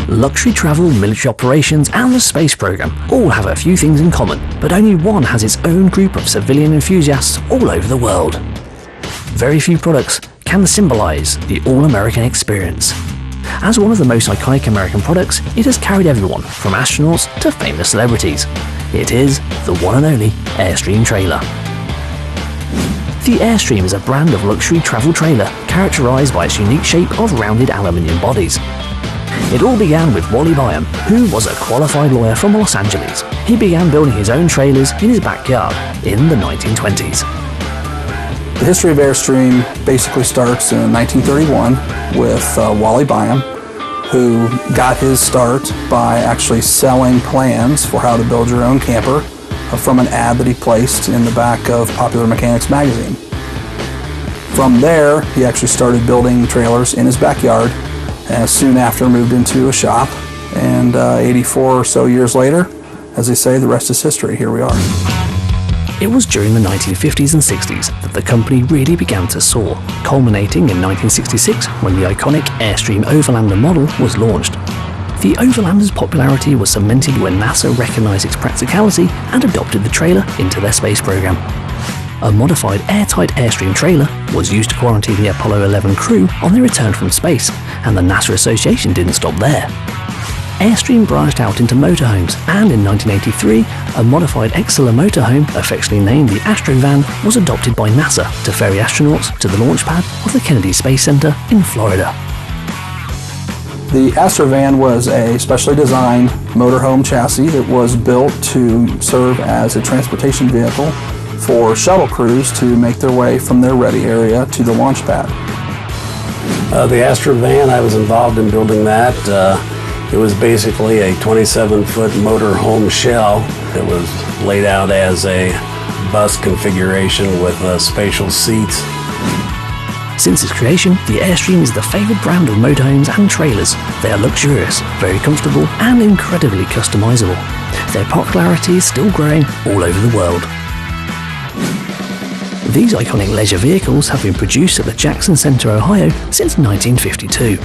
Luxury travel, military operations, and the space program all have a few things in common, but only one has its own group of civilian enthusiasts all over the world. Very few products can symbolize the all-American experience. As one of the most iconic American products, it has carried everyone from astronauts to famous celebrities. It is the one and only AirStream trailer. The AirStream is a brand of luxury travel trailer characterized by its unique shape of rounded aluminium bodies. It all began with Wally Byam, who was a qualified lawyer from Los Angeles. He began building his own trailers in his backyard in the 1920s. The history of AirStream basically starts in 1931 with Wally Byam, who got his start by actually selling plans for how to build your own camper from an ad that he placed in the back of Popular Mechanics magazine. From there, he actually started building trailers in his backyard, and soon after moved into a shop, and 84 or so years later, as they say, the rest is history. Here we are. It was during the 1950s and 60s that the company really began to soar, culminating in 1966 when the iconic AirStream Overlander model was launched. The Overlander's popularity was cemented when NASA recognized its practicality and adopted the trailer into their space program. A modified airtight AirStream trailer was used to quarantine the Apollo 11 crew on their return from space, and the NASA Association didn't stop there. AirStream branched out into motorhomes, and in 1983, a modified Excella motorhome, affectionately named the Astrovan, was adopted by NASA to ferry astronauts to the launch pad of the Kennedy Space Center in Florida. The Astrovan was a specially designed motorhome chassis that was built to serve as a transportation vehicle for shuttle crews to make their way from their ready area to the launch pad. The Astrovan, I was involved in building that. It was basically a 27-foot motorhome shell that was laid out as a bus configuration with spatial seats. Since its creation, the AirStream is the favored brand of motorhomes and trailers. They are luxurious, very comfortable, and incredibly customizable. Their popularity is still growing all over the world. These iconic leisure vehicles have been produced at the Jackson Center, Ohio since 1952.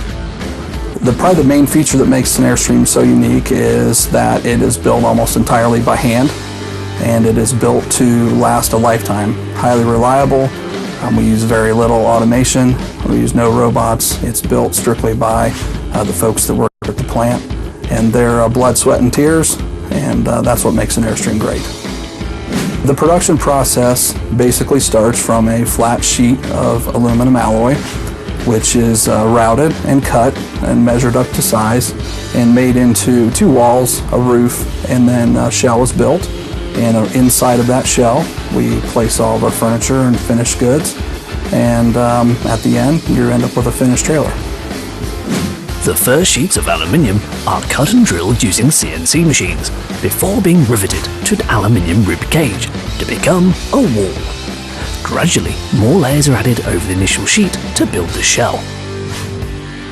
Probably the main feature that makes an AirStream so unique is that it is built almost entirely by hand, and it is built to last a lifetime. Highly reliable. We use very little automation. We use no robots. It's built strictly by the folks that work at the plant, and their blood, sweat, and tears, and that's what makes an AirStream great. The production process basically starts from a flat sheet of aluminum alloy, which is routed and cut and measured up to size and made into two walls, a roof, and then a shell is built. And inside of that shell, we place all of our furniture and finished goods. And at the end, you end up with a finished trailer. The first sheets of aluminium are cut and drilled using CNC machines before being riveted to an aluminium rib cage to become a wall. Gradually, more layers are added over the initial sheet to build the shell.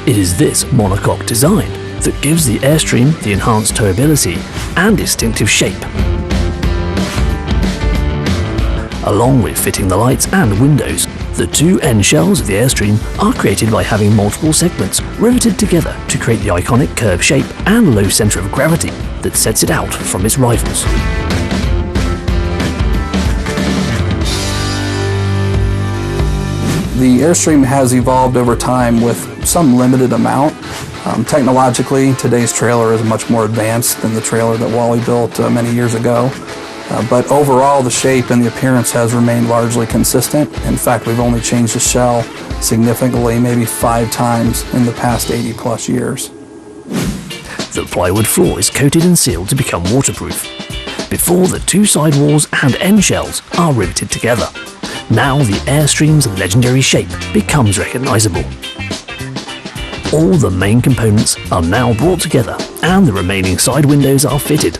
It is this monocoque design that gives the AirStream the enhanced towability and distinctive shape. Along with fitting the lights and windows, the two end shells of the AirStream are created by having multiple segments riveted together to create the iconic curved shape and low center of gravity that sets it out from its rivals. The AirStream has evolved over time with some limited amount. Technologically, today's trailer is much more advanced than the trailer that Wally built many years ago. But overall, the shape and the appearance has remained largely consistent. In fact, we've only changed the shell significantly, maybe 5 times in the past 80 plus years. The plywood floor is coated and sealed to become waterproof, before the two side walls and end shells are riveted together. Now the AirStream's legendary shape becomes recognizable. All the main components are now brought together and the remaining side windows are fitted.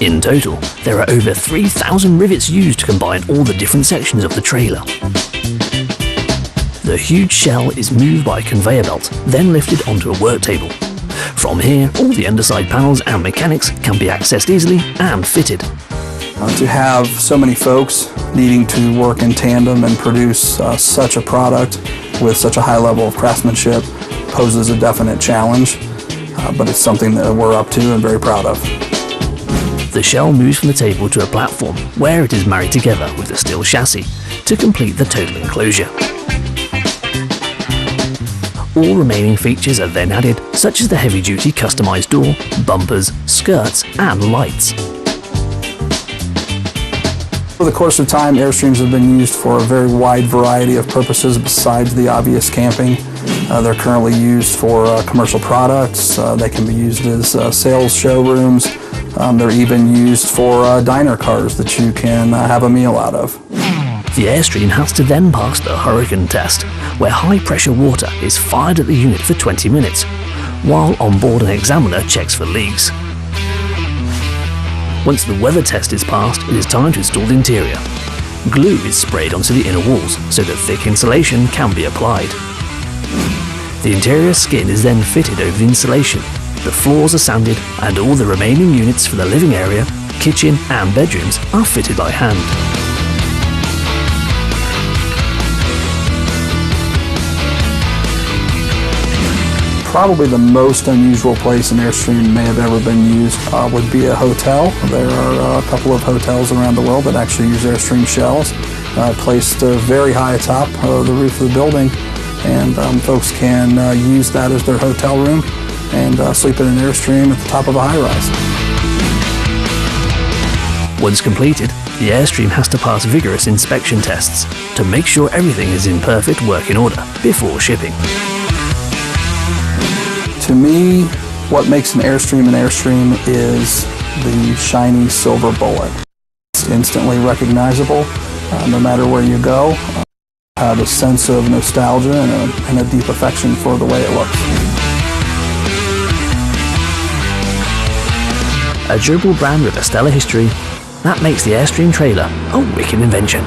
In total, there are over 3,000 rivets used to combine all the different sections of the trailer. The huge shell is moved by a conveyor belt, then lifted onto a work table. From here, all the underside panels and mechanics can be accessed easily and fitted. To have so many folks needing to work in tandem and produce such a product with such a high level of craftsmanship poses a definite challenge, but it's something that we're up to and very proud of. The shell moves from the table to a platform where it is married together with the steel chassis to complete the total enclosure. All remaining features are then added, such as the heavy-duty customised door, bumpers, skirts and lights. Over the course of time, Airstreams have been used for a very wide variety of purposes besides the obvious camping. They're currently used for commercial products. They can be used as sales showrooms. They're even used for diner cars that you can have a meal out of. The Airstream has to then pass the hurricane test, where high-pressure water is fired at the unit for 20 minutes, while on-board an examiner checks for leaks. Once the weather test is passed, it is time to install the interior. Glue is sprayed onto the inner walls so that thick insulation can be applied. The interior skin is then fitted over the insulation. The floors are sanded and all the remaining units for the living area, kitchen and bedrooms are fitted by hand. Probably the most unusual place an Airstream may have ever been used would be a hotel. There are a couple of hotels around the world that actually use Airstream shells placed very high atop the roof of the building, and folks can use that as their hotel room and sleep in an Airstream at the top of a high-rise. Once completed, the Airstream has to pass vigorous inspection tests to make sure everything is in perfect working order before shipping. To me, what makes an Airstream is the shiny silver bullet. It's instantly recognizable, no matter where you go. I have a sense of nostalgia and a deep affection for the way it looks. A durable brand with a stellar history, that makes the Airstream trailer a wicked invention.